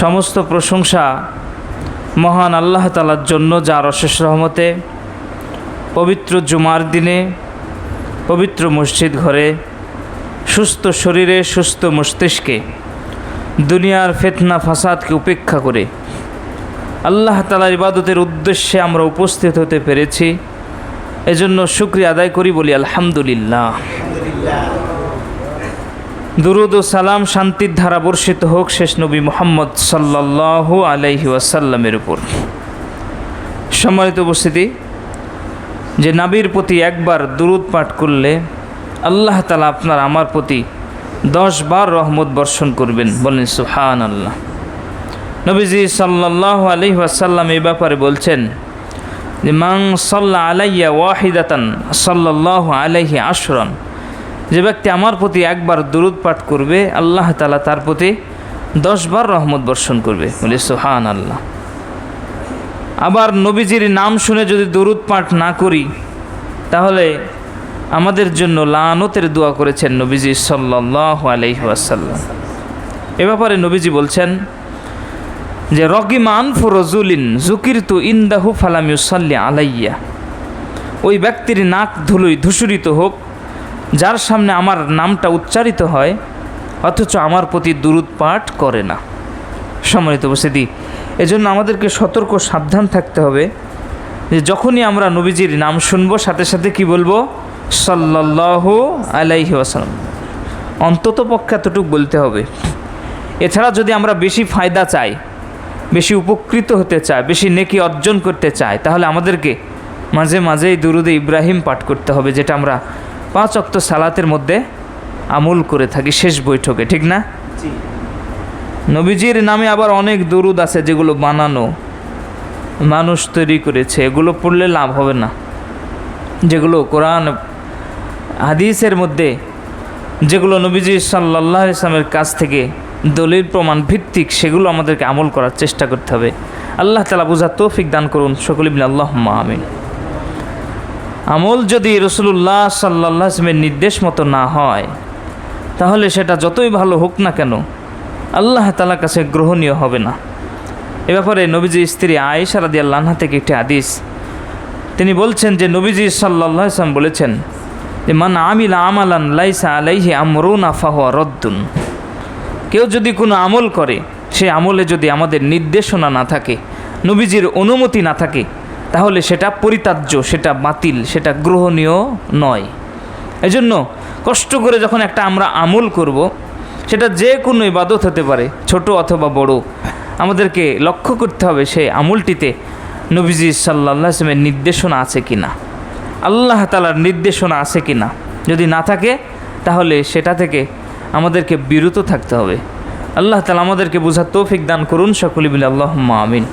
সমস্ত প্রশংসা মহান আল্লাহ তাআলার জন্য, যার অশেষ রহমতে পবিত্র জুমার দিনে পবিত্র মসজিদ ঘরে সুস্থ শরীরে সুস্থ মস্তিষ্কে দুনিয়ার ফিতনা ফাসাদকে উপেক্ষা করে আল্লাহ তাআলার ইবাদতের উদ্দেশ্যে আমরা উপস্থিত হতে পেরেছি। এজন্য শুকরিয়া আদায় করি, বলি আলহামদুলিল্লাহ। দুরুদ ও সালাম শান্তির ধারা বর্ষিত হোক শেষ নবী মুহাম্মদ সাল্লাল্লাহু আলাইহি ওয়াসাল্লামের উপর। সম্মানিত উপস্থিতি, যে নবীর প্রতি একবার দুরুদ পাঠ করলে আল্লাহ তাআলা আপনার আমার প্রতি 10 বার রহমত বর্ষণ করবেন, বলেন সুবহানাল্লাহ। নবীজি সাল্লাল্লাহু আলাইহি ওয়াসাল্লাম এই ব্যাপারে বলছেন যে মান সাল্লা আলাইয়া ওয়াহিদাতান সাল্লাল্লাহু আলাইহি আশরান, যে ব্যক্তি আমার প্রতি একবার দুরুদ পাঠ করবে আল্লাহ তাআলা তার প্রতি 10 বার রহমত বর্ষণ করবে, বলে সুবহানাল্লাহ। আবার নবীজির নাম শুনে যদি দুরুদ পাঠ না করি তাহলে আমাদের জন্য লানতের দোয়া করেছেন নবীজি সাল্লাল্লাহু আলাইহি ওয়াসাল্লাম। এ ব্যাপারে নবীজি বলছেন যে রগিমা আনফু রাজুলিন যুকিরতু ইনদাহু ফালাম ইউসাল্লি আলাইয়া, ওই ব্যক্তির নাক ধুলোয় ধূসরিত হোক যার সামনে আমার নামটা উচ্চারিত হয় অথচ আমার প্রতি দুরুদ পাঠ করে না। সম্মানিত উপস্থিতি, এজন্য আমাদেরকে সতর্ক সাবধান থাকতে হবে যে যখনই আমরা নবীজির নাম শুনব সাথে সাথে কি বলবো? সাল্লাল্লাহু আলাইহি ওয়াসাল্লাম। অন্তত পক্ষে এতটুকু বলতে হবে। এছাড়া যদি আমরা বেশি ফায়দা চাই, বেশি উপকৃত হতে চাই, বেশি নেকি অর্জন করতে চাই, তাহলে আমাদেরকে মাঝে মাঝেই দুরুদে ইব্রাহিম পাঠ করতে হবে, যেটা আমরা 5 ওয়াক্ত সালাতের মধ্যে আমল করে থাকি শেষ বৈঠকে, ঠিক না? নবীজির নামে আবার অনেক দুরুদ আছে যেগুলো বানানো, মানুষ তৈরি করেছে, এগুলো পড়লে লাভ হবে না। যেগুলো কোরআন হাদিসের মধ্যে, যেগুলো নবীজি সাল্লাল্লাহু আলাইহি ওয়াসাল্লামের কাছ থেকে দলিল প্রমাণ ভিত্তিক, সেগুলো আমাদেরকে আমল করার চেষ্টা করতে হবে। আল্লাহ তাআলা বুঝার তৌফিক দান করুন, সকলে বলি আল্লাহুম্মা আমিন। আমল যদি রাসূলুল্লাহ সাল্লাল্লাহু আলাইহি ওয়াসাল্লামের নির্দেশ মতো না হয় তাহলে সেটা যতই ভালো হোক না কেন আল্লাহ তাআলার কাছে গ্রহণীয় হবে না। এ ব্যাপারে নবীজির স্ত্রী আয়েশা রাদিয়াল্লাহু আনহা থেকে একটি হাদিস, তিনি বলছেন যে নবীজি সাল্লাল্লাহু আলাইহি ওয়াসাল্লাম বলেছেন যে মান আমিলা আমালান লাইসা আলাইহি আমরুনা ফাহুয়া রাদ্দুন, কেউ যদি কোনো আমল করে সেই আমলে যদি আমাদের নির্দেশনা না থাকে, নবীজির অনুমতি না থাকে, তাহলে সেটা পরিত্যাজ্য, সেটা বাতিল, সেটা গ্রহণীয় নয়। এজন্য কষ্ট করে যখন একটা আমরা আমল করব, সেটা যে কোনো ইবাদত হতে পারে, ছোট অথবা বড়, আমাদেরকে লক্ষ্য করতে হবে সেই আমলটিতে নবীজি সাল্লাল্লাহু আলাইহি ওয়াসাল্লামের নির্দেশনা আছে কিনা, আল্লাহ তাআলার নির্দেশনা আছে কিনা। যদি না থাকে তাহলে সেটা থেকে আমাদেরকে বিরত থাকতে হবে। আল্লাহ তাআলা আমাদেরকে বোঝার তৌফিক দান করুন, সকলে বলি আল্লাহুম্মা আমিন।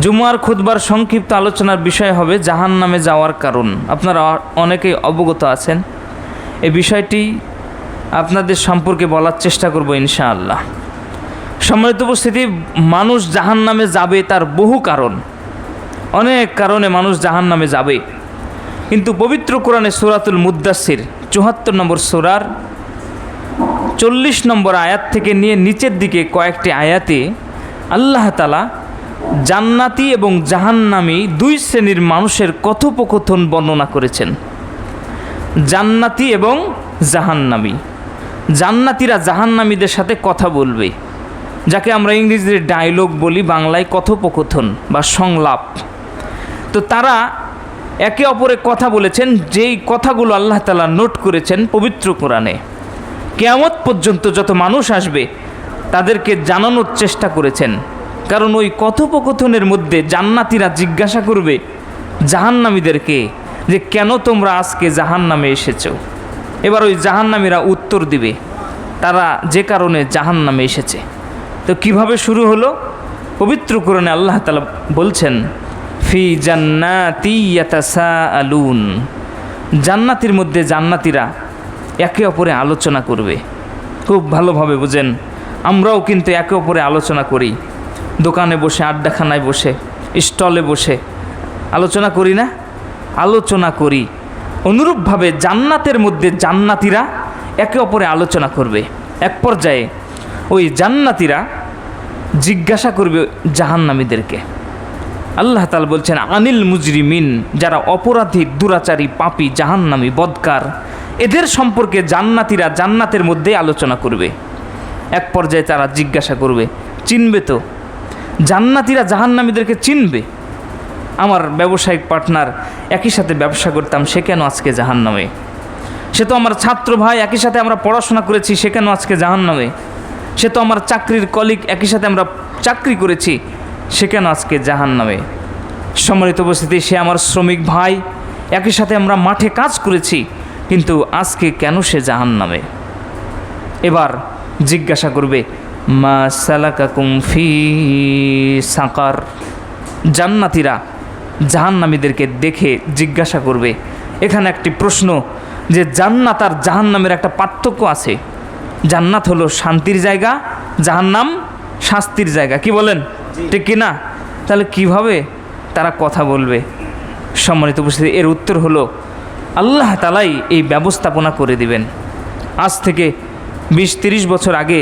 জুমার খুতবার সংক্ষিপ্ত আলোচনার বিষয় হবে জাহান্নামে যাওয়ার কারণ। আপনারা অনেকেই অবগত আছেন, এই বিষয়টি আপনাদের সম্পর্কে বলার চেষ্টা করব ইনশাআল্লাহ। সম্মানিত উপস্থিতি, মানুষ জাহান্নামে যাবে তার বহু কারণ, অনেক কারণে মানুষ জাহান্নামে যাবে। কিন্তু পবিত্র কোরআনে সূরাতুল মুদ্দাসসির 74 নম্বর সূরার 40 নম্বর আয়াত থেকে নিয়ে নিচের দিকে কয়েকটি আয়াতে আল্লাহ তাআলা জান্নাতি এবং জাহান্নামী 2 শ্রেণীর মানুষের কথোপকথন বর্ণনা করেছেন। জান্নাতি এবং জাহান্নামী। জান্নাতীরা জাহান্নামীদের সাথে কথা বলবে, যাকে আমরা ইংরেজিতে ডায়লগ বলি, বাংলায় কথোপকথন বা সংলাপ। তো তারা একে অপরে কথা বলেছেন, যেই কথাগুলো আল্লাহ তাআলা নোট করেছেন পবিত্র কোরআনে। কিয়ামত পর্যন্ত যত মানুষ আসবে তাদেরকে জানানোর চেষ্টা করেছেন, কারণ ওই কথোপকথনের মধ্যে জান্নাতীরা জিজ্ঞাসা করবে জাহান্নামীদেরকে যে কেন তোমরা আজকে জাহান্নামে এসেছো। এবার ওই জাহান্নামীরা উত্তর দিবে তারা যে কারণে জাহান্নামে এসেছে। তো কিভাবে শুরু হলো? পবিত্র কোরআনে আল্লাহ তাআলা বলছেন ফি জান্নাতি ইয়াতাসাআলুন, জান্নাতের মধ্যে জান্নাতীরা একে অপরে আলোচনা করবে। খুব ভালোভাবে বুঝেন, আমরাও কিন্তু একে অপরে আলোচনা করি, দোকানে বসে, আড্ডাখানায় বসে, স্টলে বসে আলোচনা করি না? আলোচনা করি। অনুরূপভাবে জান্নাতের মধ্যে জান্নাতীরা একে অপরে আলোচনা করবে। এক পর্যায়ে ওই জান্নাতীরা জিজ্ঞাসা করবে জাহান্নামীদেরকে। আল্লাহ তাআলা বলছেন আনিল মুজরিমিন, যারা অপরাধী, দুরাচারী, পাপী, জাহান্নামী, বদকার, এদের সম্পর্কে জান্নাতীরা জান্নাতের মধ্যে আলোচনা করবে। এক পর্যায়ে তারা জিজ্ঞাসা করবে, চিনবে তো? জান্নাতীরা জাহান্নামীদেরকে চিনবে। আমার ব্যবসায়িক পার্টনার, একই সাথে ব্যবসা করতাম, সে কেন আজকে জাহান্নামে? সে তো আমার ছাত্র ভাই, একই সাথে আমরা পড়াশোনা করেছি, সে কেন আজকে জাহান্নামে? সে তো আমার চাকরির কলিগ, একই সাথে আমরা চাকরি করেছি, সে কেন আজকে জাহান্নামে? সম্মানিত উপস্থিতি, সে আমার শ্রমিক ভাই, একই সাথে আমরা মাঠে কাজ করেছি, কিন্তু আজকে কেন সে জাহান্নামে? এবার জিজ্ঞাসা করবে মা সালাকাকুম ফি সাকার। জান্নাতীরা জাহান্নামীদেরকে দেখে জিজ্ঞাসা করবে। এখানে একটি প্রশ্ন, যে জান্নাত আর জাহান্নামের একটা পার্থক্য আছে। জান্নাত হলো শান্তির জায়গা, জাহান্নাম শাস্তির জায়গা। কি বলেন, ঠিক কি না? তাহলে কিভাবে তারা কথা বলবে? সম্মানিত উপস্থিতি, এর উত্তর হলো আল্লাহ তাআলাই এই ব্যবস্থাপনা করে দিবেন। আজ থেকে 20-30 বছর আগে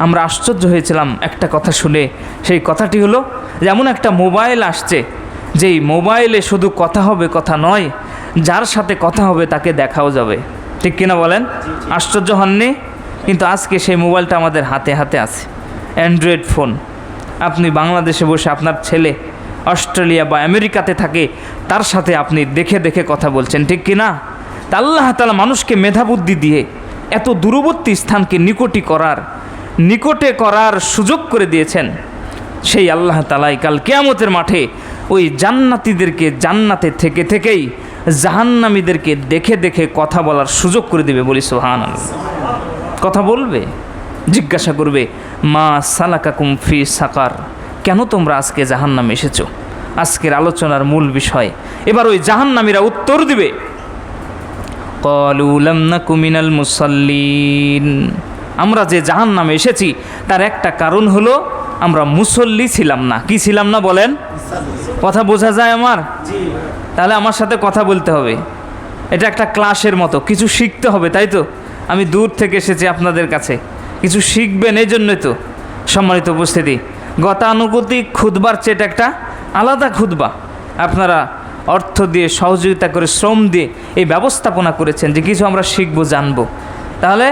আমরা আশ্চর্য হয়েছিলাম একটা কথা শুনে। সেই কথাটি হলো, যেমন একটা মোবাইল আসছে, যেই মোবাইলে শুধু কথা হবে, কথা নয়, যার সাথে কথা হবে তাকে দেখাও যাবে। ঠিক কিনা বলেন? আশ্চর্য হননি? কিন্তু আজকে সেই মোবাইলটা আমাদের হাতে হাতে আছে, অ্যান্ড্রয়েড ফোন। আপনি বাংলাদেশে বসে আপনার ছেলে অস্ট্রেলিয়া বা আমেরিকাতে থাকে, তার সাথে আপনি দেখে দেখে কথা বলছেন, ঠিক কিনা? তা আল্লাহ তাআলা মানুষকে মেধাবুদ্ধি দিয়ে এত দূরবর্তী স্থানকে নিকটে করার সুযোগ করে দিয়েছেন। সেই আল্লাহ তাআলাই কাল কিয়ামতের মাঠে ওই জান্নাতীদেরকে জান্নাতে থেকে থেকেই জাহান্নামীদেরকে দেখে দেখে কথা বলার সুযোগ করে দেবে। বলি সুবহানাল্লাহ। কথা বলবে, জিজ্ঞাসা করবে মা সালাকাকুম ফি সাকার, কেন তোমরা আজকে জাহান্নামে এসেছো? আজকের আলোচনার মূল বিষয়। এবার ওই জাহান্নামীরা উত্তর দিবে, ক্বালু লাম নাকু মিনাল মুসাল্লিন, আমরা যে জাহান্নামে এসেছি তার একটা কারণ হলো আমরা মুসল্লি ছিলাম না। কি ছিলাম না বলেন? কথা বোঝা যায় আমার? তাহলে আমার সাথে কথা বলতে হবে। এটা একটা ক্লাসের মতো, কিছু শিখতে হবে, তাই তো? আমি দূর থেকে এসেছি আপনাদের কাছে, কিছু শিখবেন, এই জন্যই তো। সম্মানিত উপস্থিতি, গতানুগতিক খুতবার চেয়ে এটা একটা আলাদা খুতবা। আপনারা অর্থ দিয়ে, সহযোগিতা করে, শ্রম দিয়ে এই ব্যবস্থাপনা করেছেন যে কিছু আমরা শিখবো, জানবো। তাহলে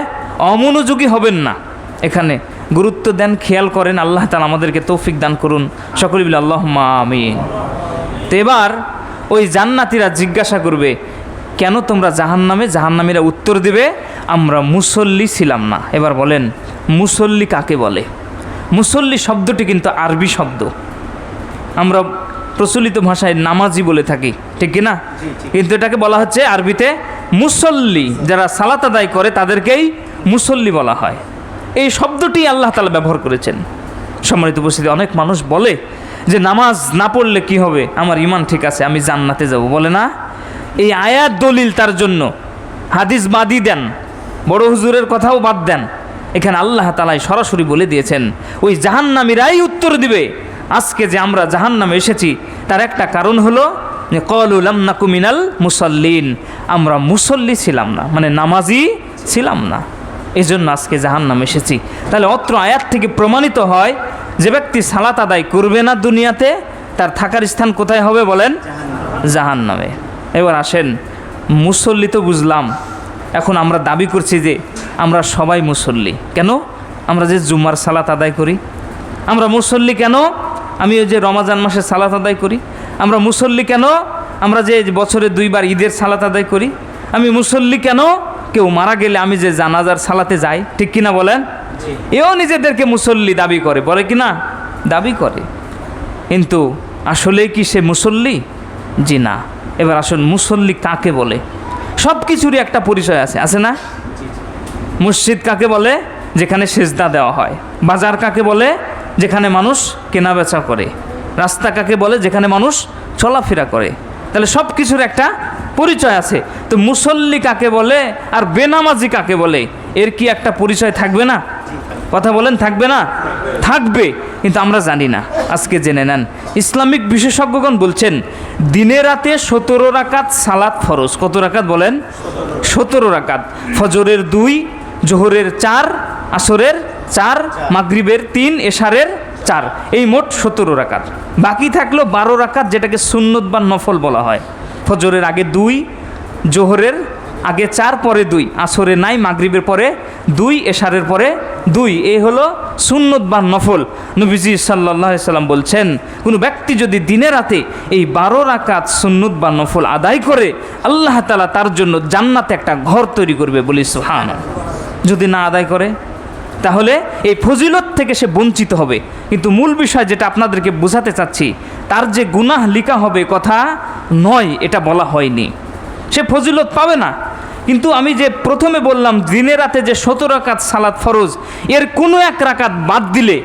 অমনোযোগী হবেন না, এখানে গুরুত্ব দেন, খেয়াল করেন। আল্লাহ তাআলা আমাদেরকে তৌফিক দান করুন। সকলে বলি আল্লাহুম্মা আমিন। তো এবার ওই জান্নাতীরা জিজ্ঞাসা করবে, কেন তোমরা জাহান্নামে? জাহান্নামীরা উত্তর দিবে, আমরা মুসল্লি ছিলাম না। এবার বলেন, মুসল্লি কাকে বলে? মুসল্লি শব্দটি কিন্তু আরবি শব্দ। আমরা প্রচলিত ভাষায় নামাজি বলে থাকি, ঠিক কি না? কিন্তু এটাকে বলা হচ্ছে আরবিতে মুসল্লি। যারা সালাত আদায় করে তাদেরকেই মুসল্লি বলা হয়। এই শব্দটি আল্লাহ তাআলা ব্যবহার করেছেন। সম্মানিত উপস্থিতি, অনেক মানুষ বলে যে নামাজ না পড়লে কি হবে, আমার ঈমান ঠিক আছে, আমি জান্নাতে যাব, বলে না? এই আয়াত দলিল তার জন্য। হাদিস বাদই দেন, বড় হুজুরের কথাও বাদ দেন। এখানে আল্লাহ তাআলা সরাসরি বলে দিয়েছেন ওই জাহান্নামীরাই উত্তর দিবে, আজকে যে আমরা জাহান্নামে এসেছি তার একটা কারণ হলো যে ক্বালু লাম নাকু মিনাল মুসাল্লিন, আমরা মুসল্লি ছিলাম না, মানে নামাজি ছিলাম না, এই জন্য আজকে জাহান্নামে এসেছি। তাহলে অত্র আয়াত থেকে প্রমাণিত হয় যে ব্যক্তি সালাত আদায় করবে না দুনিয়াতে, তার থাকার স্থান কোথায় হবে বলেন? জাহান্নামে। এবার আসেন, মুসল্লি তো বুঝলাম, এখন আমরা দাবি করছি যে আমরা সবাই মুসল্লি। কেন? আমরা যে জুমার সালাত আদায় করি। আমরা মুসল্লি কেন? আমি ওই যে রমাজান মাসে সালাত আদায় করি। আমরা মুসল্লি কেন? আমরা যে বছরে 2 বার ঈদের সালাত আদায় করি। আমি মুসল্লি কেন? কেউ মারা গেলে আমি যে জানাজার সালাতে যাই, ঠিক কিনা বলেন? এও নিজেদেরকে মুসল্লি দাবি করে, বলে কিনা? দাবি করে, কিন্তু আসলেই কি সে মুসল্লি? জি না। এবার আসুন, মুসল্লি কাকে বলে? সব কিছুরই একটা পরিচয় আছে, আছে না? মসজিদ কাকে বলে? যেখানে সেজদা দেওয়া হয়। বাজার কাকে বলে? যেখানে মানুষ কেনাবেচা করে। রাস্তা কাকে বলে? যেখানে মানুষ চলাফেরা করে। তাহলে সব কিছুর একটা পরিচয় আছে। তো মুসল্লি কাকে বলে আর বেনামাজি কাকে বলে, এর কি একটা পরিচয় থাকবে না? কথা বলেন, থাকবে না? থাকবে, কিন্তু আমরা জানি না। আজকে জেনে নেন, ইসলামিক বিশেষজ্ঞগণ বলছেন দিনে রাতে 17 রাকাত সালাত ফরজ। কত রাকাত বলেন? 17 রাকাত। ফজরের 2, জোহরের 4, আসরের 4, মাগরিবের 3, এশারের 4, এই মোট 17 রাকাত। বাকি থাকলো 12 রাকাত, যেটাকে সুন্নত বা নফল বলা হয়। ফজরের আগে 2, জোহরের আগে 4, পরে 2, আসরে নাই, মাগরিবের পরে 2, এশারের পরে 2, এই হলো সুন্নত বা নফল। নবীজি সাল্লাল্লাহু আলাইহি সাল্লাম বলছেন, কোনো ব্যক্তি যদি দিনে রাতে এই 12 রাকাত সুন্নত বা নফল আদায় করে, আল্লাহ তাআলা তার জন্য জান্নাতে একটা ঘর তৈরি করবে, বলি সুবহানাল্লাহ। যদি না আদায় করে তাহলে এই ফজিলত থেকে সে বঞ্চিত হবে। কিন্তু মূল বিষয় যেটা আপনাদেরকে বোঝাতে চাচ্ছি, তার যে গুনাহ লিখা হবে কথা নয়, এটা বলা হয়নি। সে ফজিলত পাবে না, কিন্তু আমি যে প্রথমে বললাম দিনে রাতে যে 17 রাকাত সালাত ফরজ, এর কোনো এক রাকাত বাদ দিলে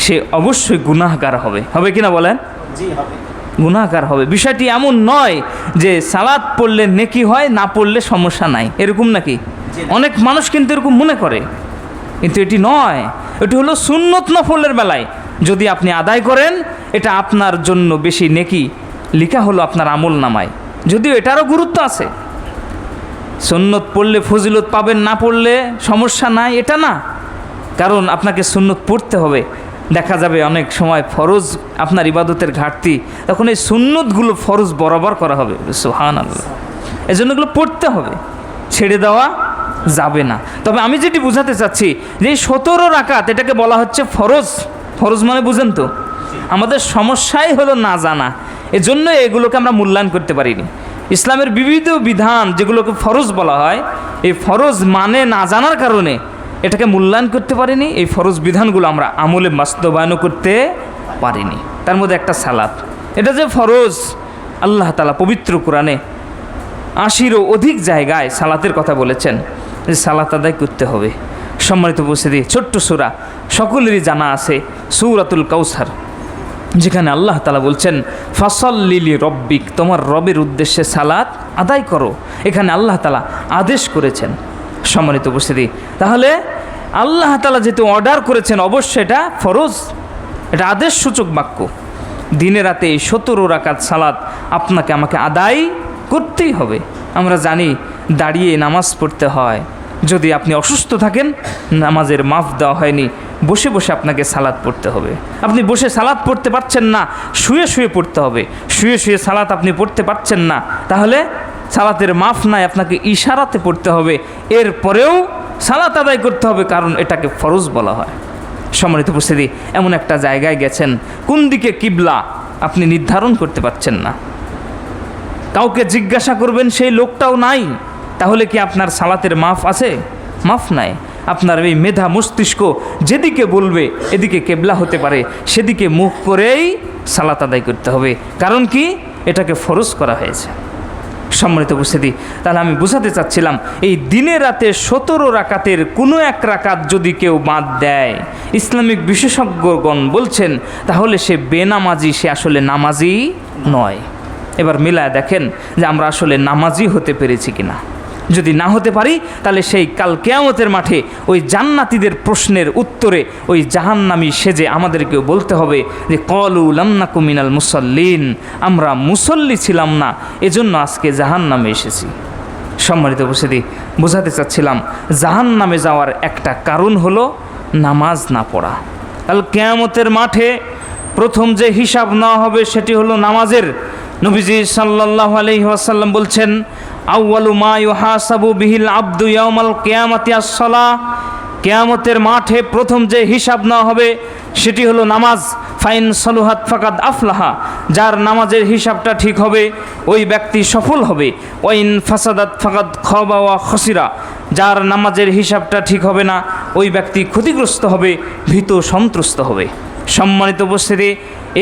সে অবশ্যই গুনাহগার হবে। হবে কিনা বলেন? জি হবে। গুনাহগার হবে। বিষয়টি এমন নয় যে সালাত পড়লে নেকি হয়, না পড়লে সমস্যা নাই, এরকম নাকি? অনেক মানুষ কিন্তু এরকম মনে করে, কিন্তু এটি নয়। এটি হলো সুন্নত নফলের বেলায় যদি আপনি আদায় করেন, এটা আপনার জন্য বেশি নেকি লিখা হলো আপনার আমল নামায়। যদিও এটারও গুরুত্ব আছে, সুন্নত পড়লে ফজিলত পাবেন, না পড়লে সমস্যা নাই, এটা না। কারণ আপনাকে সুন্নত পড়তে হবে। দেখা যাবে অনেক সময় ফরজ আপনার ইবাদতের ঘাটতি, তখন এই সুন্নতগুলো ফরজ বরাবর করা হবে। সুবহানাল্লাহ। এজন্য এগুলো পড়তে হবে, ছেড়ে দেওয়া যাবে না। তবে আমি যেটি বোঝাতে চাচ্ছি যে এই 17 রাকাত, এটাকে বলা হচ্ছে ফরজ। ফরজ মানে বুঝেন তো? আমাদের সমস্যাই হলো না জানা, এজন্য এগুলোকে আমরা মূল্যায়ন করতে পারিনি। ইসলামের বিবিধ বিধান যেগুলোকে ফরজ বলা হয়, এই ফরজ মানে না জানার কারণে এটাকে মূল্যায়ন করতে পারিনি। এই ফরজ বিধানগুলো আমরা আমলে বাস্তবায়নও করতে পারিনি। তার মধ্যে একটা সালাত, এটা যে ফরজ, আল্লাহ তাআলা পবিত্র কোরআনে 80-এরও অধিক জায়গায় সালাতের কথা বলেছেন, যে সালাত আদায় করতে হবে। সম্মানিত উপস্থিতি, ছোট্ট সূরা সকলেরই জানা আছে, সূরাতুল কাউসার, যেখানে আল্লাহ তাআলা বলছেন ফাসাল্লি লিরাব্বিক, তোমার রবের উদ্দেশ্যে সালাত আদায় করো। এখানে আল্লাহ তাআলা আদেশ করেছেন। সম্মানিত উপস্থিতি, তাহলে আল্লাহ তাআলা যেহেতু অর্ডার করেছেন, অবশ্যই এটা ফরজ, এটা আদেশ সূচক বাক্য। দিনে রাতে এই 17 রাকাত সালাত আপনাকে আমাকে আদায় করতেই হবে। আমরা জানি দাঁড়িয়ে নামাজ পড়তে হয়। যদি আপনি অসুস্থ থাকেন, নামাজের মাফ দেওয়া হয়নি, বসে বসে আপনাকে সালাত পড়তে হবে। আপনি বসে সালাত পড়তে পারছেন না, শুয়ে শুয়ে পড়তে হবে। শুয়ে শুয়ে সালাত আপনি পড়তে পারছেন না, তাহলে সালাতের মাফ নাই, আপনাকে ইশারাতে পড়তে হবে। এরপরেও সালাত আদায় করতে হবে, কারণ এটাকে ফরজ বলা হয়। সম্মানিত উপস্থিতি, এমন একটা জায়গায় গেছেন, কোন দিকে কিবলা আপনি নির্ধারণ করতে পারছেন না, কাউকে জিজ্ঞাসা করবেন সেই লোকটাও নাই, তাহলে কি আপনার সালাতের মাফ আছে? মাফ নাই। আপনার এই মেধা মস্তিষ্ক যেদিকে বলবে এদিকে কেবলা হতে পারে, সেদিকে মুখ করেই সালাত আদায় করতে হবে। কারণ কি? এটাকে ফরজ করা হয়েছে। সম্মানিত উপস্থিতি, তাহলে আমি বোঝাতে চাচ্ছিলাম, এই দিনে রাতে 17 রাকাতের কোনো এক রাকাত যদি কেউ বাদ দেয়, ইসলামিক বিশেষজ্ঞগণ বলছেন তাহলে সে বেনামাজি, সে আসলে নামাজি নয়। এবার মিলায় দেখেন যে আমরা আসলে নামাজি হতে পেরেছি কিনা। যদি না হতে পারি, তাহলে সেই কাল কিয়ামতের মাঠে ওই জান্নাতীদের প্রশ্নের উত্তরে ওই জাহান্নামী সেজে আমাদেরকেও বলতে হবে যে ক্বালু লাম নাকু মিনাল মুসাল্লিন, আমরা মুসল্লি ছিলাম না, এজন্য আজকে জাহান্নামে এসেছি। সম্মানিত উপস্থিতি, বোঝাতে চাচ্ছিলাম জাহান্নামে যাওয়ার একটা কারণ হলো নামাজ না পড়া। কাল কিয়ামতের মাঠে প্রথম যে হিসাব নেওয়া হবে সেটি হলো নামাজের। নবীজি সাল্লাল্লাহু আলাইহি ওয়াসাল্লাম বলছেন, আউয়ালু মা ইউহাসাবু বিহিল আবদু ইয়াউমাল কিয়ামাতি আস-সালাহ, কিয়ামতের মাঠে প্রথম যে হিসাব নেওয়া হবে সেটি হলো নামাজ। ফাইন সালুহাত ফাকাদ আফলাহা, যার নামাজের হিসাবটা ঠিক হবে ওই ব্যক্তি সফল হবে। ওয়াইন ফাসাদাত ফাকাদ খাবা ওয়া খাসিরা, যার নামাজের হিসাবটা ঠিক হবে না ওই ব্যক্তি ক্ষতিগ্রস্ত হবে, ভীত সন্ত্রস্ত হবে। সম্মানিত উপস্থিতি,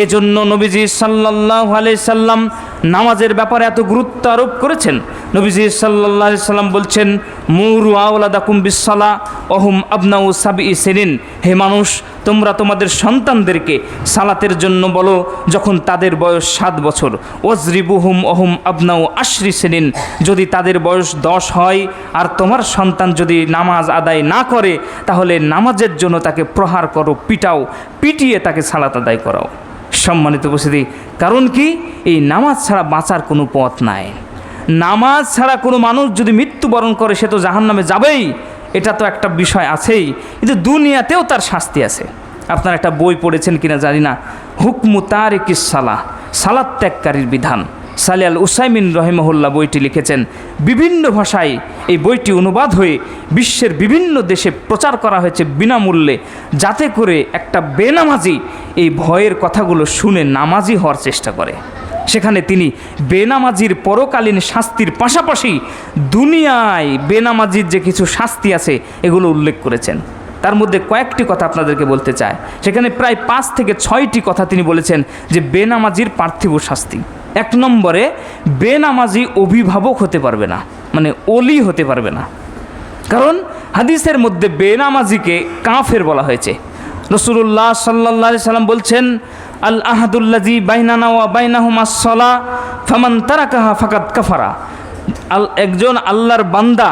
এজন্য নবীজি সাল্লাল্লাহু আলাইহি সাল্লাম নামাজের ব্যাপারে এত গুরুত্ব আরোপ করেছেন। নবীজি সাল্লাল্লাহু আলাইহি সাল্লাম বলছেন, মুরু আওলাদাকুম বিসসালা ওহুম আবনাউ সাবঈ সিনিন, হে মানুষ, তোমরা তোমাদের সন্তানদেরকে সালাতের জন্য বলো যখন তাদের বয়স 7 বছর। ওয়াজরিবুহুম ওহুম আবনাউ আশরি সিনিন, যদি তাদের বয়স 10 হয় আর তোমার সন্তান যদি নামাজ আদায় না করে, তাহলে নামাজের জন্য তাকে প্রহার করো, পিটাও, পিটিয়ে তাকে সালাত আদায় করাও। সম্মানিত উপস্থিতি, কারণ কি? এই নামাজ ছাড়া বাঁচার কোনো পথ নাই। নামাজ ছাড়া কোনো মানুষ যদি মৃত্যুবরণ করে সে তো জাহান্নামে যাবেই, এটা তো একটা বিষয় আছেই, কিন্তু দুনিয়াতেও তার শাস্তি আছে। আপনারা একটা বই পড়েছেন কিনা জানি না, হুকমু তারিকিস সালাহ, সালাত ত্যাগকারীর বিধান। সালেহ আল উসাইমিন রহিমাহুল্লাহ বইটি লিখেছেন। বিভিন্ন ভাষায় এই বইটি অনুবাদ হয়ে বিশ্বের বিভিন্ন দেশে প্রচার করা হয়েছে বিনামূল্যে, যাতে করে একটা বেনামাজি এই ভয়ের কথাগুলো শুনে নামাজি হওয়ার চেষ্টা করে। সেখানে তিনি বেনামাজির পরকালীন শাস্তির পাশাপাশি দুনিয়ায় বেনামাজির যে কিছু শাস্তি আছে এগুলো উল্লেখ করেছেন। তার মধ্যে কয়েকটি কথা আপনাদেরকে বলতে চাই। সেখানে প্রায় 5 থেকে 6টি কথা তিনি বলেছেন যে বেনামাজির পার্থিব শাস্তি। 1 নম্বরে, বেনামাজি অভিভাবক হতে পারবে না, মানে ওলি হতে পারবে না। কারণ হাদিসের মধ্যে বেনামাজিকে কাফের বলা হয়েছে। রাসূলুল্লাহ সাল্লাল্লাহু আলাইহি সাল্লাম বলছেন, আল আহাদুল্লাযী বাইনানা ওয়া বাইনাহুম আস-সালাহ ফামান তারাকাহা ফাকাদ কাফারা। একজন আল্লাহর বান্দা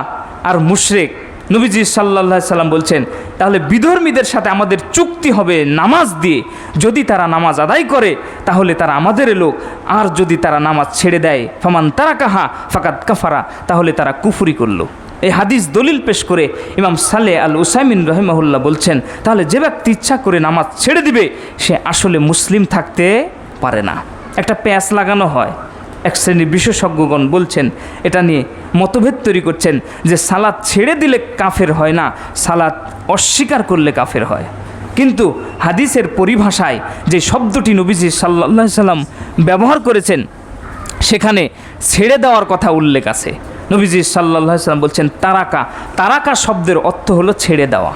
আর মুশরিক, নবীজি সাল্লাল্লাহু আলাইহি সাল্লাম বলছেন, তাহলে বিধর্মীদের সাথে আমাদের চুক্তি হবে নামাজ দিয়ে। যদি তারা নামাজ আদায় করে তাহলে তারা আমাদের লোক, আর যদি তারা নামাজ ছেড়ে দেয় ফামান তারাকাহা ফাকাদ কাফারা, তাহলে তারা কুফরি করলো। এই হাদিস দলিল পেশ করে ইমাম সালেহ আল উসাইমিন রহিমাহুল্লাহ বলছেন, তাহলে যে ব্যক্তি ইচ্ছা করে নামাজ ছেড়ে দিবে সে আসলে মুসলিম থাকতে পারে না। একটা প্যাঁচ লাগানো হয়। এক শ্রেণীর বিশেষজ্ঞগণ বলছেন, এটা নিয়ে মতভেদ তৈরি করছেন যে সালাত ছেড়ে দিলে কাফের হয় না, সালাত অস্বীকার করলে কাফের হয়। কিন্তু হাদিসের পরিভাষায় যে শব্দটি নবীজি সাল্লাল্লাহু আলাইহি সাল্লাম ব্যবহার করেছেন সেখানে ছেড়ে দেওয়ার কথা উল্লেখ আছে। নবীজি সাল্লাল্লাহু আলাইহি সাল্লাম বলছেন তারাকা, তারাকা শব্দের অর্থ হলো ছেড়ে দেওয়া।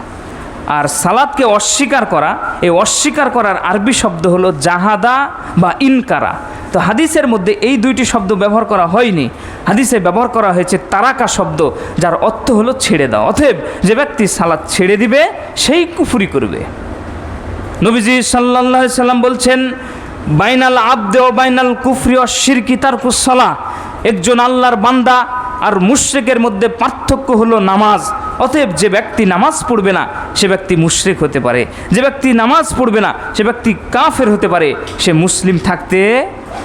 আর সালাতকে অস্বীকার করা, এই অস্বীকার করার আরবি শব্দ হলো জাহাদা বা ইনকারা। তো হাদিসের মধ্যে এই 2টি শব্দ ব্যবহার করা হয়নি, হাদিসে ব্যবহার করা হয়েছে তারাকা শব্দ, যার অর্থ হলো ছেড়ে দেওয়া। অতএব যে ব্যক্তি সালাত ছেড়ে দিবে সেই কুফরি করবে। নবীজি সাল্লাল্লাহু আলাইহি সাল্লাম বলছেন, বাইনাল আবদে ও বাইনাল কুফরি ওয়াশ শিরকি তারকুস সালাহ। একজন আল্লাহর বান্দা আর মুশরিকের মধ্যে পার্থক্য হলো নামাজ। অতএব যে ব্যক্তি নামাজ পড়বে না সে ব্যক্তি মুশরিক হতে পারে, যে ব্যক্তি নামাজ পড়বে না সে ব্যক্তি কাফের হতে পারে, সে মুসলিম থাকতে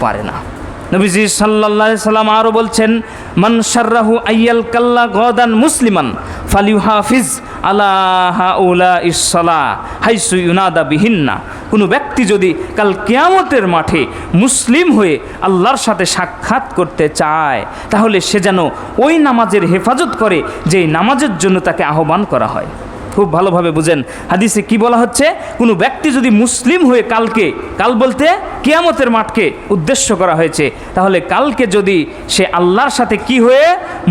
পারে না। নবীজি সাল্লাল্লাহু আলাইহি সাল্লাম আরও বলছেন, মান শাররাহু আইয়াল কাল্লা গাদান মুসলিমান ফালিউহাফিজ আলা হাউলাইস সালাহ হাইসু ইউনাদা বিহিন্না। কোনো ব্যক্তি যদি কাল কিয়ামতের মাঠে মুসলিম হয়ে আল্লাহর সাথে সাক্ষাৎ করতে চায় তাহলে সে যেন ওই নামাজের হেফাজত করে যেই নামাজের জন্য তাকে আহ্বান করা হয়। খুব ভালোভাবে বুঝেন হাদিসে কি বলা হচ্ছে। কোনো ব্যক্তি যদি মুসলিম হয়ে কালকে, কাল বলতে কিয়ামতের মাঠকে উদ্দেশ্য করা হয়েছে, তাহলে কালকে যদি সে আল্লাহর সাথে কি হয়ে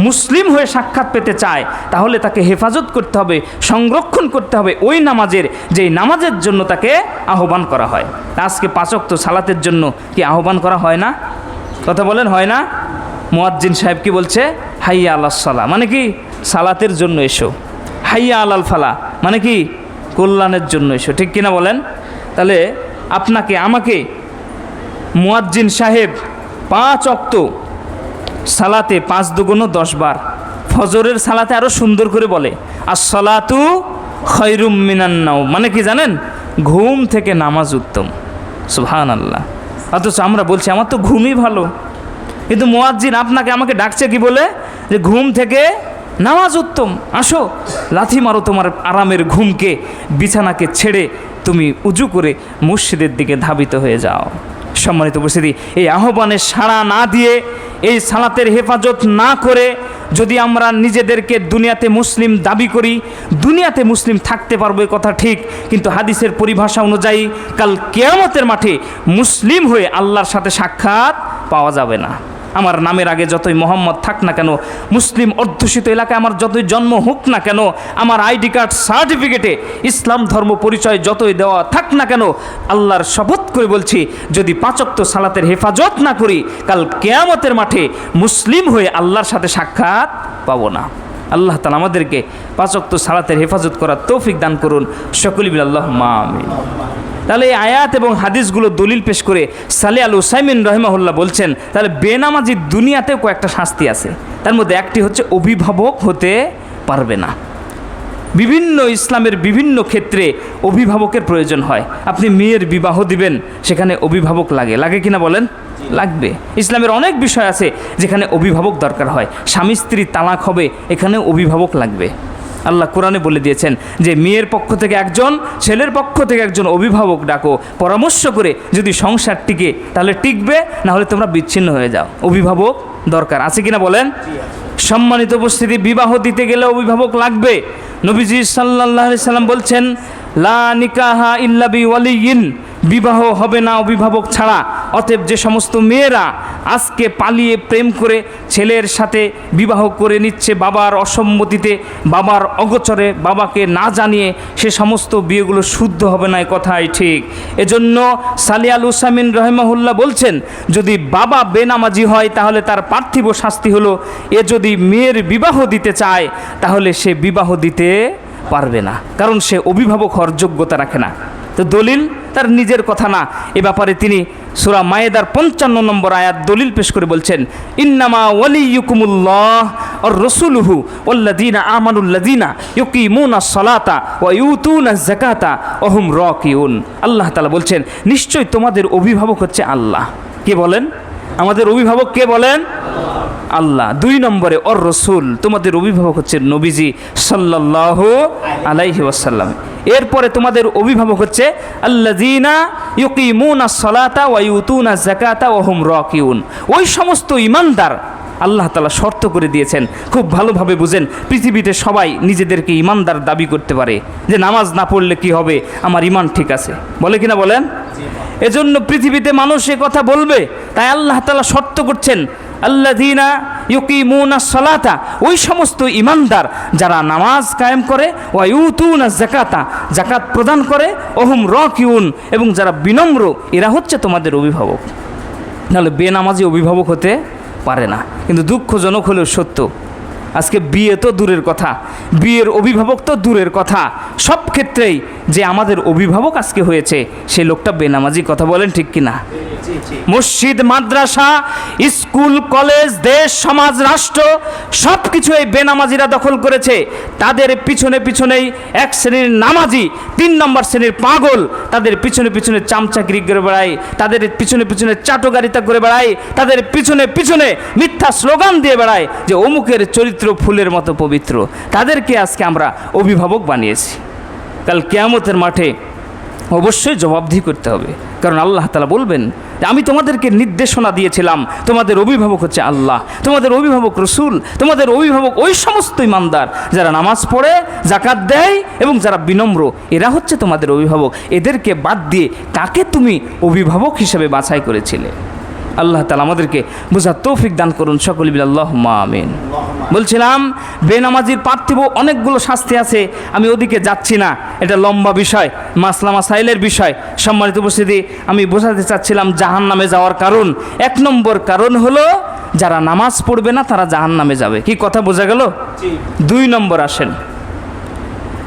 মুসলিম হয়ে সাক্ষাৎ পেতে চায় তাহলে তাকে হেফাজত করতে হবে, সংরক্ষণ করতে হবে ওই নামাজের, যেই নামাজের জন্য তাকে আহ্বান করা হয়। আজকে 5 ওয়াক্ত সালাতের জন্য কি আহ্বান করা হয় না? কথা বলেন, হয় না? মুয়াজ্জিন সাহেব কি বলছে? হাইয়া আলাস সালাহ, মানে কি সালাতের জন্য এসো। হাইয়া আলাল ফালা মানে কি কল্যাণের জন্য এসো, ঠিক কিনা বলেন? তাহলে আপনাকে আমাকে মুয়াজ্জিন সাহেব 5 ওয়াক্ত সালাতে 5 দুগুণ 10 বার, ফজরের সালাতে আরও সুন্দর করে বলে আসসালাতু খায়রুম মিনান নাওম, মানে কি জানেন? ঘুম থেকে নামাজ উত্তম। সুবহানাল্লাহ। অথচ আমরা বলছি আমার তো ঘুমই ভালো, কিন্তু মুয়াজ্জিন আপনাকে আমাকে ডাকছে কি বলে? যে ঘুম থেকে নামাজ উত্তম, আসো লাথি মারো তোমার আরামের ঘুমকে, বিছানাকে ছেড়ে তুমি উজু করে মসজিদের দিকে ধাবিত হয়ে যাও। সম্মানিত উপস্থিতি, এই আহ্বানে সাড়া না দিয়ে, এই সালাতের হেফাজত না করে যদি আমরা নিজেদেরকে দুনিয়াতে মুসলিম দাবি করি, দুনিয়াতে মুসলিম থাকতে পারবো এ কথা ঠিক, কিন্তু হাদিসের পরিভাষা অনুযায়ী কাল কিয়ামতের মাঠে মুসলিম হয়ে আল্লাহর সাথে সাক্ষাৎ পাওয়া যাবে না। আমার নামের আগে যতই মোহাম্মদ থাক না কেন, মুসলিম অধ্যুষিত এলাকায় আমার যতই জন্ম হোক না কেন, আমার আইডি কার্ড সার্টিফিকেটে ইসলাম ধর্ম পরিচয় যতই দেওয়া থাক না কেন, আল্লাহর শপথ করে বলছি, যদি 5 ওয়াক্ত সালাতের হেফাজত না করি কাল কিয়ামতের মাঠে মুসলিম হয়ে আল্লাহর সাথে সাক্ষাৎ পাবো না। আল্লাহ তাআলা আমাদেরকে 5 ওয়াক্ত সালাতের হেফাজত করার তৌফিক দান করুন। সকলেই বলি আল্লাহুম্মা আমিন। তাহলে এই আয়াত এবং হাদিসগুলো দলিল পেশ করে সালেহ আল উসাইমিন রহিমাহুল্লাহ বলছেন, তাহলে বেনামাজি দুনিয়াতেও কয়েকটা শাস্তি আছে। তার মধ্যে একটি হচ্ছে অভিভাবক হতে পারবে না। বিভিন্ন ইসলামের বিভিন্ন ক্ষেত্রে অভিভাবকের প্রয়োজন হয়। আপনি মেয়ের বিবাহ দিবেন, সেখানে অভিভাবক লাগে, লাগে কিনা বলেন? লাগবে। ইসলামের অনেক বিষয় আছে যেখানে অভিভাবক দরকার হয়। স্বামী স্ত্রী তালাক হবে, এখানে অভিভাবক লাগবে। আল্লাহ কোরআনে বলে দিয়েছেন যে মেয়ের পক্ষ থেকে একজন, ছেলের পক্ষ থেকে একজন অভিভাবক ডাকো, পরামর্শ করে যদি সংসার টিকে তাহলে টিকবে, না হলে তোমরা বিচ্ছিন্ন হয়ে যাও। অভিভাবক দরকার আছে কিনা বলেন? সম্মানিত উপস্থিতি, বিবাহ দিতে গেলে অভিভাবক লাগবে। নবীজি সাল্লাল্লাহু আলাইহি সাল্লাম বলছেন, লা নিকাহা ইল্লা বিওয়ালিয়িন, বিবাহ হবে না অভিভাবক ছাড়া। অতএব যে সমস্ত মেয়েরা আজকে পালিয়ে প্রেম করে ছেলের সাথে বিবাহ করে নিচ্ছে বাবার অসম্মতিতে, বাবার অগোচরে, বাবাকে না জানিয়ে, সে সমস্ত বিয়েগুলো শুদ্ধ হবে না, এ কথাই ঠিক। এজন্য সালিহ আল উসাইমিন রহিমাহুল্লাহ বলছেন, যদি বাবা বেনামাজি হয় তাহলে তার পার্থিব শাস্তি হলো, এ যদি মেয়ের বিবাহ দিতে চায় তাহলে সে বিবাহ দিতে পারবে না, কারণ সে অভিভাবক হওয়ার যোগ্যতা রাখে না। তো দলিল তার নিজের কথা না, এ ব্যাপারে তিনি সূরা মায়েদার 55 নম্বর আয়াত দলিল পেশ করে বলছেন, ইন্নামা ওয়ালিয়ুকুমুল্লাহ ওয়ার রাসূলুহু ওয়াল্লাযীনা আমানুল্লাযীনা ইউকিমুনাস সালাতা ওয়া ইউতুনাজ যাকাতা ওয়া হুম রাকিউন। আল্লাহ তাআলা বলছেন, নিশ্চয় তোমাদের অভিভাবক হচ্ছে আল্লাহ। কে বলেন? আমাদের অভিভাবক কে বলেন? আল্লাহ। 2 নম্বরে ওর রসুল, তোমাদের অভিভাবক হচ্ছে নবীজি সাল্লাল্লাহু আলাইহি ওয়াসাল্লাম। এরপরে তোমাদের অভিভাবক হচ্ছে আল্লাযীনা ইউকিমুনাস সালাতা ওয়া ইউতুনাজ যাকাতা ওয়া হুম রাকিউন। ওই সমস্ত ঈমানদার, আল্লাহ তাআলা শর্ত করে দিয়েছেন, খুব ভালোভাবে বুঝেন। পৃথিবীতে সবাই নিজেদেরকে ঈমানদার দাবি করতে পারে, যে নামাজ না পড়লে কি হবে, আমার ঈমান ঠিক আছে, বলে কিনা বলেন? এজন্য পৃথিবীতে মানুষ এ কথা বলবে, তাই আল্লাহ তাআলা শর্ত করছেন, আল্লাযীনা ইউকিমুনাস সালাতা, ওই সমস্ত ঈমানদার যারা নামাজ কায়েম করে, ওয়া ইউতুনাজ যাকাতা, যাকাত প্রদান করে, ওহুম রাকিউন, এবং যারা বিনম্র, এরা হচ্ছে তোমাদের অভিভাবক। নাহলে বেনামাজি অভিভাবক হতে পারে না। কিন্তু দুঃখজনক হলেও সত্য, আজকে বিয়ে তো দূরের কথা, বিয়ের অভিভাবক তো দূরের কথা, সব ক্ষেত্রেই যে আমাদের অভিভাবক আজকে হয়েছে সেই লোকটা বেনামাজি। কথা বলেন ঠিক কিনা? মসজিদ, মাদ্রাসা, স্কুল, কলেজ, দেশ, সমাজ, রাষ্ট্র সব কিছু এই বেনামাজিরা দখল করেছে। তাদের পিছনে পিছনেই এক শ্রেণীর নামাজি, 3 নম্বর শ্রেণীর পাগল, তাদের পিছনে পিছনে চামচাগিরি করে বেড়ায়, তাদের পিছনে পিছনে চাটুকারিতা করে বেড়ায়, তাদের পিছনে পিছনে মিথ্যা স্লোগান দিয়ে বেড়ায় যে অমুকের চরিত্র ফুলের মতো পবিত্র। তাদেরকে আজকে আমরা অভিভাবক বানিয়েছি। কাল কিয়ামতের মাঠে অবশ্যই জবাবদিহি করতে হবে, কারণ আল্লাহ তাআলা বলবেন যে আমি তোমাদেরকে নির্দেশনা দিয়েছিলাম, তোমাদের অভিভাবক হচ্ছে আল্লাহ, তোমাদের অভিভাবক রসুল, তোমাদের অভিভাবক ওই সমস্ত ঈমানদার যারা নামাজ পড়ে, যাকাত দেয় এবং যারা বিনম্র, এরা হচ্ছে তোমাদের অভিভাবক। এদেরকে বাদ দিয়ে কাকে তুমি অভিভাবক হিসেবে বাছাই করেছিলে? আল্লাহ তাআলা আমাদেরকে বোঝার তৌফিক দান করুন, সকলে বলি আল্লাহুম্মা আমিন। বলছিলাম বেনামাজির পার্থিব অনেকগুলো শাস্তি আছে, আমি ওদিকে যাচ্ছি না, এটা লম্বা বিষয়, মাসলা মাসাইলের বিষয়। সম্মানিত উপস্থিতি, আমি বোঝাতে চাচ্ছিলাম জাহান্নামে যাওয়ার কারণ। 1 নম্বর কারণ হলো যারা নামাজ পড়বে না তারা জাহান্নামে যাবে। কি কথা বোঝা গেল? 2 নম্বর আসেন,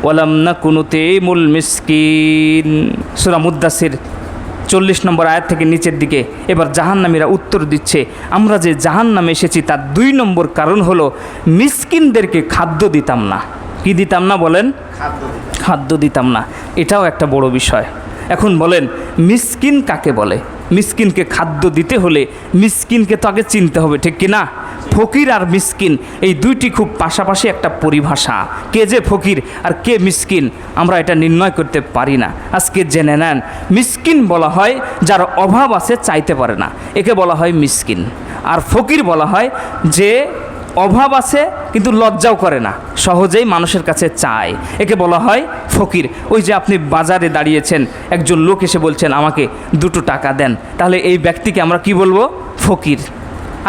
ওয়ালাম নাকুনু তুতিমুল মিসকিন, সূরা মুদ্দাসির 40 নম্বর আয়াত থেকে নিচের দিকে। এবার জাহান্নামীরা উত্তর দিচ্ছে, আমরা যে জাহান্নামে এসেছি তার 2 নম্বর কারণ হলো মিসকিনদেরকে খাদ্য দিতাম না। কি দিতাম না বলেন? খাদ্য দিতাম না। এটাও একটা বড় বিষয়। এখন বলেন মিসকিন কাকে বলে? মিসকিনকে খাদ্য দিতে হলে মিসকিনকে তো আগে চিনতে হবে, ঠিক কি না? ফকির আর মিসকিন এই দুইটি খুব পাশাপাশি একটা পরিভাষা। কে যে ফকির আর কে মিসকিন আমরা এটা নির্ণয় করতে পারি না। আজকে জেনে নেন, মিসকিন বলা হয় যার অভাব আছে, চাইতে পারে না, একে বলা হয় মিসকিন। আর ফকির বলা হয় যে অভাব আছে কিন্তু লজ্জাও করে না, সহজেই মানুষের কাছে চায়, একে বলা হয় ফকির। ওই যে আপনি বাজারে দাঁড়িয়েছেন, একজন লোক এসে বলছেন আমাকে 2 টাকা দেন, তাহলে এই ব্যক্তিকে আমরা কি বলবো? ফকির।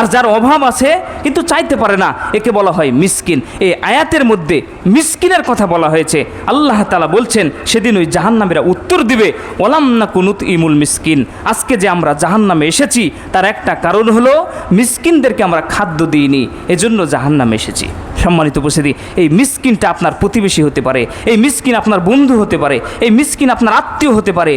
আর যার অভাব আছে কিন্তু চাইতে পারে না, একে বলা হয় মিসকিন। এই আয়াতের মধ্যে মিসকিনের কথা বলা হয়েছে। আল্লাহ তাআলা বলছেন সেদিন ওই জাহান্নামীরা উত্তর দিবে, ওয়ালাম নাকুনু তুতিমুল মিসকিন। আজকে যে আমরা জাহান্নামে এসেছি তার একটা কারণ হলো মিসকিনদেরকে আমরা খাদ্য দিইনি, এজন্য জাহান্নামে এসেছি। সম্মানিত উপস্থিতি, এই মিসকিনটা আপনার প্রতিবেশী হতে পারে, এই মিসকিন আপনার বন্ধু হতে পারে, এই মিসকিন আপনার আত্মীয় হতে পারে।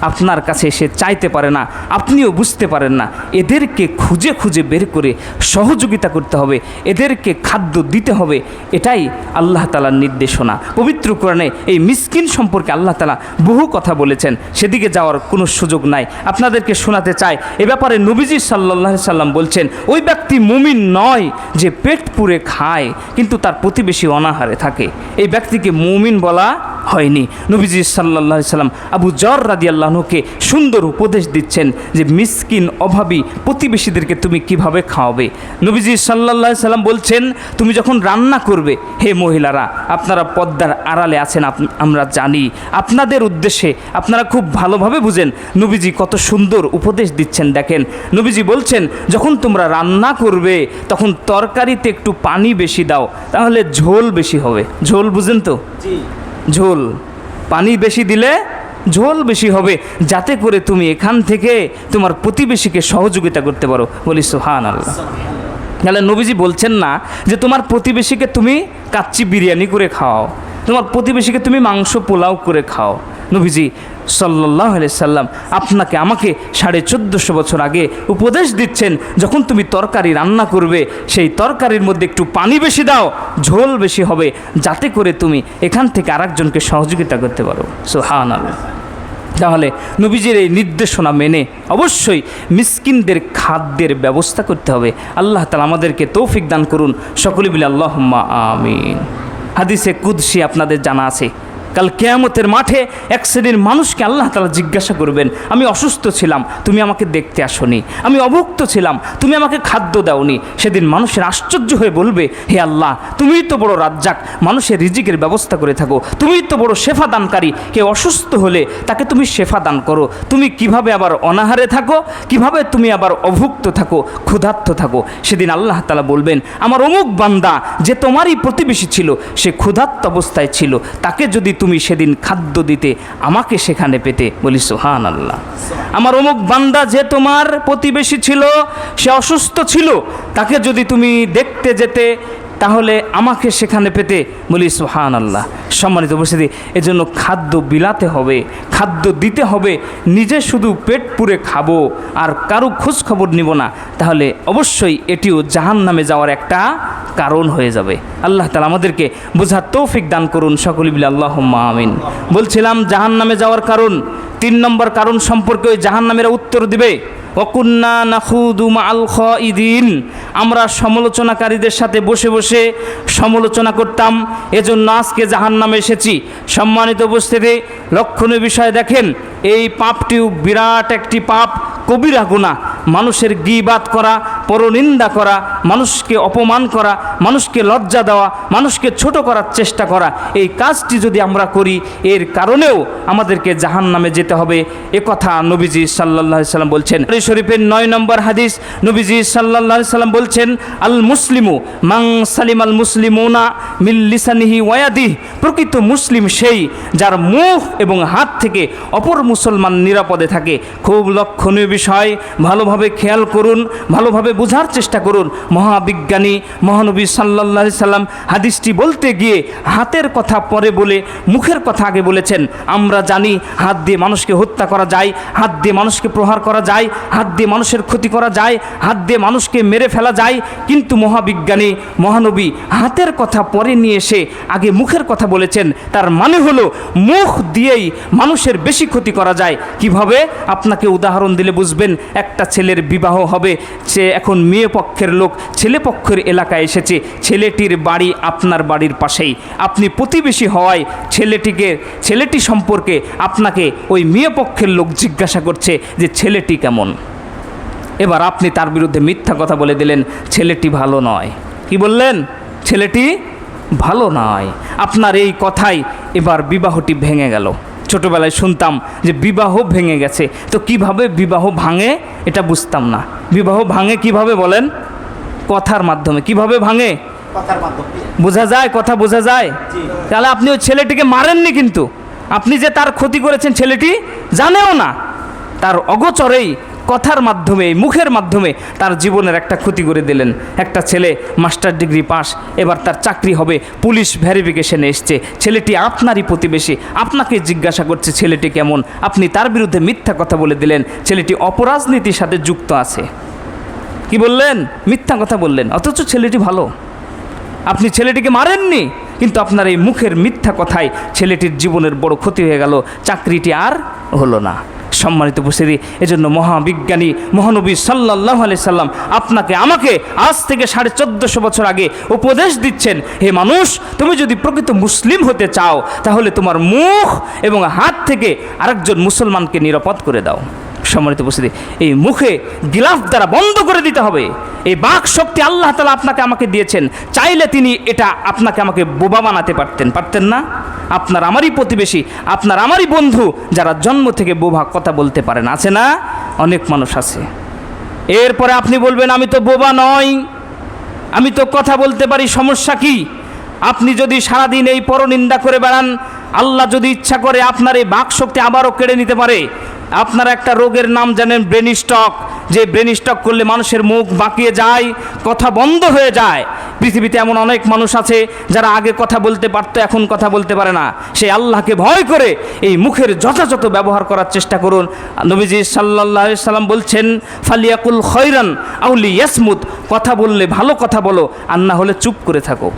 আপনার কাছে এসে চাইতে পারে না, আপনিও বুঝতে পারেন না, এদেরকে খুঁজে খুঁজে বের করে সহযোগিতা করতে হবে, এদেরকে খাদ্য দিতে হবে। এটাই আল্লাহ তাআলার নির্দেশনা। পবিত্র কোরআনে এই মিসকিন সম্পর্কে আল্লাহ তাআলা বহু কথা বলেছেন, সেদিকে যাওয়ার কোনো সুযোগ নাই। আপনাদেরকে শোনাতে চাই, এ ব্যাপারে নবীজি সাল্লাল্লাহু আলাইহি সাল্লাম বলছেন, ওই ব্যক্তি মুমিন নয় যে পেট পুরে খায় কিন্তু তার প্রতিবেশী অনাহারে থাকে, এই ব্যক্তিকে মুমিন বলা হয়নি। নবীজি সাল্লাল্লাহু আলাইহি সাল্লাম আবু যর রাদিয়াল্লাহু আনহুকে সুন্দর উপদেশ দিচ্ছেন যে মিসকিন অভাবী প্রতিবেশীদেরকে তুমি কিভাবে খাওয়াবে। নবীজি সাল্লাল্লাহু আলাইহি সাল্লাম বলছেন, তুমি যখন রান্না করবে, হে মহিলারা, আপনারা পর্দার আড়ালে আছেন, আমরা জানি, আপনাদের উদ্দেশ্যে আপনারা খুব ভালোভাবে বুঝেন নবীজি কত সুন্দর উপদেশ দিচ্ছেন। দেখেন, নবীজি বলছেন, যখন তোমরা রান্না করবে তখন তরকারিতে একটু পানি বেশি দাও, তাহলে ঝোল বেশি হবে। ঝোল বুঝেন তো? ঝোল, পানি বেশি দিলে ঝোল বেশি হবে, যাতে করে তুমি এখান থেকে তোমার প্রতিবেশীকে সহযোগিতা করতে পারো। বলি সুবহানাল্লাহ। তাহলে নবীজি বলছেন না যে তোমার প্রতিবেশীকে তুমি কাচ্চি বিরিয়ানি করে খাও, তোমার প্রতিবেশীকে তুমি মাংস পোলাও করে খাও। নবীজি সাল্লাল্লাহু আলাইহি সাল্লাম আপনাকে আমাকে 1450 বছর আগে উপদেশ দিচ্ছেন, যখন তুমি তরকারি রান্না করবে সেই তরকারির মধ্যে একটু পানি বেশি দাও, ঝোল বেশি হবে, যাতে করে তুমি এখান থেকে আরেকজনকে সহযোগিতা করতে পারো। সুবহানাল্লাহ। তাহলে নবীজির এই নির্দেশনা মেনে অবশ্যই মিসকিনদের খাদ্যের ব্যবস্থা করতে হবে। আল্লাহ তাআলা আমাদেরকে তৌফিক দান করুন। সকলে বলি আল্লাহুম্মা আমিন। হাদিসে কুদসি আপনাদের জানা আছে, কাল কিয়ামতের মাঠে এক শ্রেণীর মানুষকে আল্লাহ তাআলা জিজ্ঞাসা করবেন, আমি অসুস্থ ছিলাম, তুমি আমাকে দেখতে আসোনি, আমি অভুক্ত ছিলাম, তুমি আমাকে খাদ্য দাওনি। সেদিন মানুষের আশ্চর্য হয়ে বলবে, হে আল্লাহ, তুমিই তো বড় রাজ্জাক, মানুষের রিজিকের ব্যবস্থা করে থাকো, তুমিই তো বড় শেফা দানকারী, কেউ অসুস্থ হলে তাকে তুমি শেফা দান করো, তুমি কিভাবে আবার অনাহারে থাকো, কিভাবে তুমি আবার অভুক্ত থাকো, ক্ষুধার্ত থাকো। সেদিন আল্লাহ তাআলা বলবেন, আমার অমুক বান্দা যে তোমারই প্রতিবেশী ছিল, সে ক্ষুধার্ত অবস্থায় ছিল, তাকে যদি তুমি সেদিন খাদ্য দিতে, আমাকে সেখানে পেতে। বলি সুবহানাল্লাহ। আমার অমুক বান্দা যে তোমার প্রতিবেশী ছিল, সে অসুস্থ ছিল, তাকে যদি তুমি দেখতে যেতে, তাহলে আমাকে সেখানে পেতে। বলি সুবহানাল্লাহ। সম্মানিত উপস্থিতি, এজন্য খাদ্য বিলাতে হবে, খাদ্য দিতে হবে। নিজে শুধু পেট পুরে খাবো আর কারো খোঁজ খবর নিব না, তাহলে অবশ্যই এটিও জাহান্নামে যাওয়ার একটা কারণ হয়ে যাবে। আল্লাহ তাআলা আমাদেরকে বোঝার তৌফিক দান করুন। সকলে বলি আল্লাহুম্মা আমিন। বলছিলাম জাহান্নামে যাওয়ার কারণ, 3 নম্বর কারণ সম্পর্কে ওই জাহান্নামীরা উত্তর দিবে, ওয়াকুন্না নাখুদু মাআল খাইদিন, আমরা সমালোচনাকারীদের সাথে বসে বসে সমালোচনা করতাম, এজন্য আজকে জাহান্নামে এসেছি। সম্মানিত উপস্থিতি, লক্ষণীয় বিষয় দেখেন, এই পাপটিও বিরাট একটি পাপ, কবিরা গুনাহ। মানুষের গীবাত করা, পরনিন্দা করা, মানুষকে অপমান করা, মানুষকে লজ্জা দেওয়া, মানুষকে ছোট করার চেষ্টা করা, এই কাজটি যদি আমরা করি, এর কারণেও আমাদেরকে জাহান্নামে যেতে হবে। একথা নবীজি সাল্লাল্লাহু আলাইহি সাল্লাম বলছেন। বুখারী শরীফের 9 নম্বর হাদিস, নবীজি সাল্লাল্লাহু আলাইহি সাল্লাম বলছেন, আল মুসলিমু মান সালিমাল মুসলিমুনা মিন লিসানিহি ওয়া ইয়াদিহি, প্রকৃত মুসলিম সেই যার মুখ এবং হাত থেকে অপর মুসলমান নিরাপদে থাকে। খুব লক্ষণীয় বিষয়, ভালোভাবে খেয়াল করুন, ভালোভাবে বোঝার চেষ্টা করুন। মহাবিজ্ঞানী মহানবী সাল্লাল্লাহু আলাইহি সাল্লাম হাদিসটি বলতে গিয়ে হাতের কথা পরে বলে মুখের কথা আগে বলেছেন। আমরা জানি হাত দিয়ে মানুষকে হত্যা করা যায়, হাত দিয়ে মানুষকে প্রহার করা যায়, হাত দিয়ে মানুষের ক্ষতি করা যায়, হাত দিয়ে মানুষকে মেরে ফেলা যায়, কিন্তু মহাবিজ্ঞানী মহানবী হাতের কথা পরে নিয়ে এসে আগে মুখের কথা বলেছেন। তার মানে হলো মুখ দিয়েই মানুষের বেশি ক্ষতি করা যায়। কিভাবে? আপনাকে উদাহরণ দিলে বুঝবেন। একটা ছেলের বিবাহ হবে, সে এখন মেয়ে পক্ষের লোক ছেলে পক্ষের এলাকায় এসেছে, ছেলেটির বাড়ি আপনার বাড়ির পাশেই, আপনি প্রতিবেশী হওয়ায় ছেলেটি সম্পর্কে আপনাকে ওই মেয়ে পক্ষের লোক জিজ্ঞাসা করছে যে ছেলেটি কেমন। এবার আপনি তার বিরুদ্ধে মিথ্যা কথা বলে দিলেন, ছেলেটি ভালো নয়। কি বললেন? ছেলেটি ভালো নয়। আপনার এই কথাই এবার বিবাহটি ভেঙে গেল। ছোটোবেলায় শুনতাম যে বিবাহ ভেঙে গেছে, তো কিভাবে বিবাহ ভাঙে এটা বুঝতাম না। বিবাহ ভাঙে কিভাবে বলেন? কথার মাধ্যমে। কিভাবে ভাঙে? বোঝা যায়, কথা বোঝা যায়। তাহলে আপনি ওই ছেলেটিকে মারেননি, কিন্তু আপনি যে তার ক্ষতি করেছেন ছেলেটি জানেও না, তার অগোচরেই কথার মাধ্যমে, এই মুখের মাধ্যমে তার জীবনের একটা ক্ষতি করে দিলেন। একটা ছেলে মাস্টার ডিগ্রি পাস, এবার তার চাকরি হবে, পুলিশ ভেরিফিকেশনে এসছে, ছেলেটি আপনারই প্রতিবেশী, আপনাকে জিজ্ঞাসা করছে ছেলেটি কেমন, আপনি তার বিরুদ্ধে মিথ্যা কথা বলে দিলেন, ছেলেটি অপরাজনীতির সাথে যুক্ত আছে। কি বললেন? মিথ্যা কথা বললেন, অথচ ছেলেটি ভালো। আপনি ছেলেটিকে মারেননি, কিন্তু আপনার এই মুখের মিথ্যা কথায় ছেলেটির জীবনের বড় ক্ষতি হয়ে গেল, চাকরিটি আর হলো না। সম্মানিত উপস্থিতি, এজন্য মহাবিজ্ঞানী মহানবী সাল্লাল্লাহু আলাইহি সাল্লাম আপনাকে আমাকে আজ থেকে 1450 বছর আগে উপদেশ দিচ্ছেন, হে মানুষ, তুমি যদি প্রকৃত মুসলিম হতে চাও তাহলে তোমার মুখ এবং হাত থেকে আরেকজন মুসলমানকে নিরাপদ করে দাও। সম্মানিত উপস্থিতি, এই মুখে গিলাফ দ্বারা বন্ধ করে দিতে হবে। এই বাক শক্তি আল্লাহ তাআলা আপনাকে আমাকে দিয়েছেন, চাইলে তিনি এটা আপনাকে আমাকে বোবা বানাতে পারতেন না? আপনার আমারই প্রতিবেশী, আপনার আমারই বন্ধু, যারা জন্ম থেকে বোবা কথা বলতে পারেন, আছে না? অনেক মানুষ আছে। এরপরে আপনি বলবেন আমি তো বোবা নই, আমি তো কথা বলতে পারি, সমস্যা কি? আপনি যদি সারাদিন এই পরনিন্দা করে বেড়ান, আল্লাহ যদি ইচ্ছা করে আপনার এই বাক শক্তি আবারও কেড়ে নিতে পারে। আপনারা একটা রোগের নাম জানেন, ব্রেন স্ট্রোক। যে ব্রেন স্ট্রোক করলে মানুষের মুখ বাঁকিয়ে যায়, কথা বন্ধ হয়ে যায়। পৃথিবীতে এমন অনেক মানুষ আছে যারা আগে কথা বলতে পারতো, এখন কথা বলতে পারে না। সেই আল্লাহকে ভয় করে এই মুখের যথাযথ ব্যবহার করার চেষ্টা করুন। নবীজি সাল্লাল্লাহু আলাইহি সাল্লাম বলছেন, ফালিয়াকুল খৈরান আও লিয়াসমুত, কথা বললে ভালো কথা বলো, আর না হলে চুপ করে থাকো।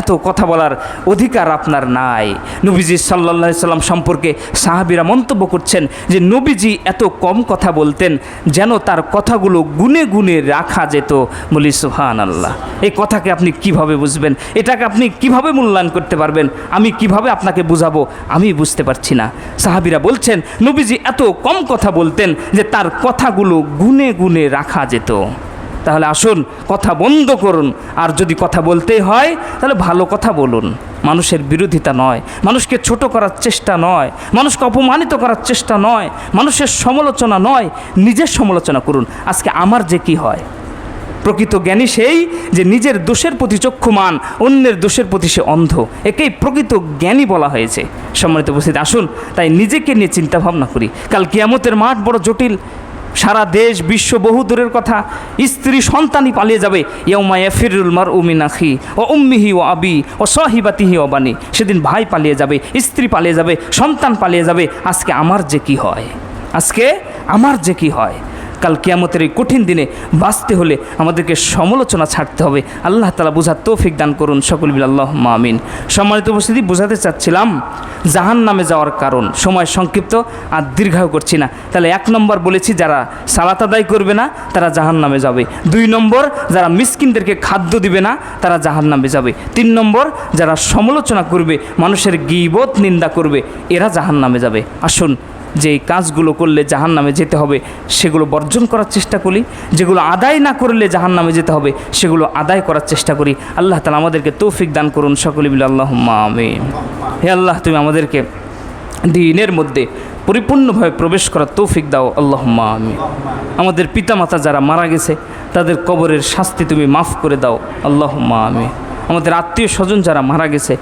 এত কথা বলার অধিকার আপনার নাই। নবীজি সাল্লাল্লাহু আলাইহি সাল্লাম সম্পর্কে সাহাবীরা মন্তব্য করছেন যে নবীজি এত কম কথা বলতেন যেন তার কথাগুলো গুনে গুনে রাখা যেত। বলি সুবহানাল্লাহ। এই কথাকে আপনি কিভাবে বুঝবেন? এটাকে আপনি কিভাবে মূল্যায়ন করতে পারবেন? আমি কিভাবে আপনাকে বুঝাবো? আমি বুঝতে পারছি না। সাহাবীরা বলছেন নবীজি এত কম কথা বলতেন যে তার কথাগুলো গুনে গুনে রাখা যেত। তাহলে আসুন কথা বন্ধ করুন, আর যদি কথা বলতেই হয় তাহলে ভালো কথা বলুন। মানুষের বিরোধিতা নয়, মানুষকে ছোট করার চেষ্টা নয়, মানুষকে অপমানিত করার চেষ্টা নয়, মানুষের সমালোচনা নয়, নিজের সমালোচনা করুন। আজকে আমার যে কি হয়, প্রকৃত জ্ঞানী সেই যে নিজের দোষের প্রতি চক্ষুমান, অন্যের দোষের প্রতি সে অন্ধ। একেই প্রকৃত জ্ঞানী বলা হয়েছে। সম্মানিত উপস্থিতি, আসুন তাই নিজেকে নিয়ে চিন্তা ভাবনা করি। কাল কিয়ামতের মাঠ বড় জটিল। সারা দেশ বিশ্ব বহু দূরের কথা, স্ত্রী সন্তানই পালিয়ে যাবে। ইয়াউমা ইয়াফিরুল মারউ মিন আখি ওয়া উম্মিহি ওয়া আবি ওয়া সাহিবাতিহি ওয়া বানি। সেদিন ভাই পালিয়ে যাবে, স্ত্রী পালিয়ে যাবে, সন্তান পালিয়ে যাবে। আজকে আমার যে কি হয়, আজকে আমার যে কি হয়। কাল কিয়ামতের এই কঠিন দিনে বাঁচতে হলে আমাদেরকে সমালোচনা ছাড়তে হবে। আল্লাহ তাআলা বোঝার তৌফিক দান করুন, সকল বিল আল্লাহুম্মা আমিন। সম্মানিত উপস্থিতি, বোঝাতে চাচ্ছিলাম জাহান্নামে যাওয়ার কারণ। সময় সংক্ষিপ্ত, আর দীর্ঘায়ু করছি না। তাহলে 1 নম্বর বলেছি, যারা সালাত আদায় করবে না তারা জাহান্নামে যাবে। 2 নম্বর, যারা মিসকিনদেরকে খাদ্য দিবে না তারা জাহান্নামে যাবে। 3 নম্বর, যারা সমালোচনা করবে, মানুষের গীবত নিন্দা করবে, এরা জাহান্নামে যাবে। আসুন যে কাজগুলো করলে জাহান্নামে যেতে হবে সেগুলো বর্জন করার চেষ্টা করি, যেগুলো আদায় না করলে জাহান্নামে যেতে হবে সেগুলো আদায় করার চেষ্টা করি। আল্লাহ তাআলা আমাদেরকে তৌফিক দান করুন, সকলে মিলে আল্লাহুম্মা আমিন। হে আল্লাহ, তুমি আমাদেরকে দ্বীনের মধ্যে পরিপূর্ণভাবে প্রবেশ করার তৌফিক দাও, আল্লাহুম্মা আমিন। আমাদের পিতামাতা যারা মারা গেছে তাদের কবরের শাস্তি তুমি মাফ করে দাও, আল্লাহুম্মা আমিন। আমাদের আত্মীয় স্বজন যারা মারা গেছে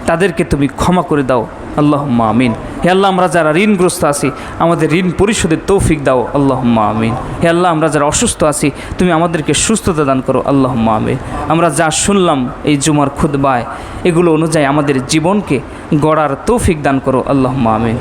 তাদেরকে তুমি ক্ষমা করে দাও, আল্লাহুম্মা আমিন। হে আল্লাহ, আমরা যারা ঋণগ্রস্ত আছি আমাদের ঋণ পরিশোধের তৌফিক দাও, আল্লাহুম্মা আমিন। হে আল্লাহ, আমরা যারা অসুস্থ আছি তুমি আমাদেরকে সুস্থতা দান করো, আল্লাহুম্মা আমিন। আমরা যা শুনলাম এই জুমার খুতবায়, এগুলো অনুযায়ী আমাদের জীবনকে গড়ার তৌফিক দান করো, আল্লাহুম্মা আমিন।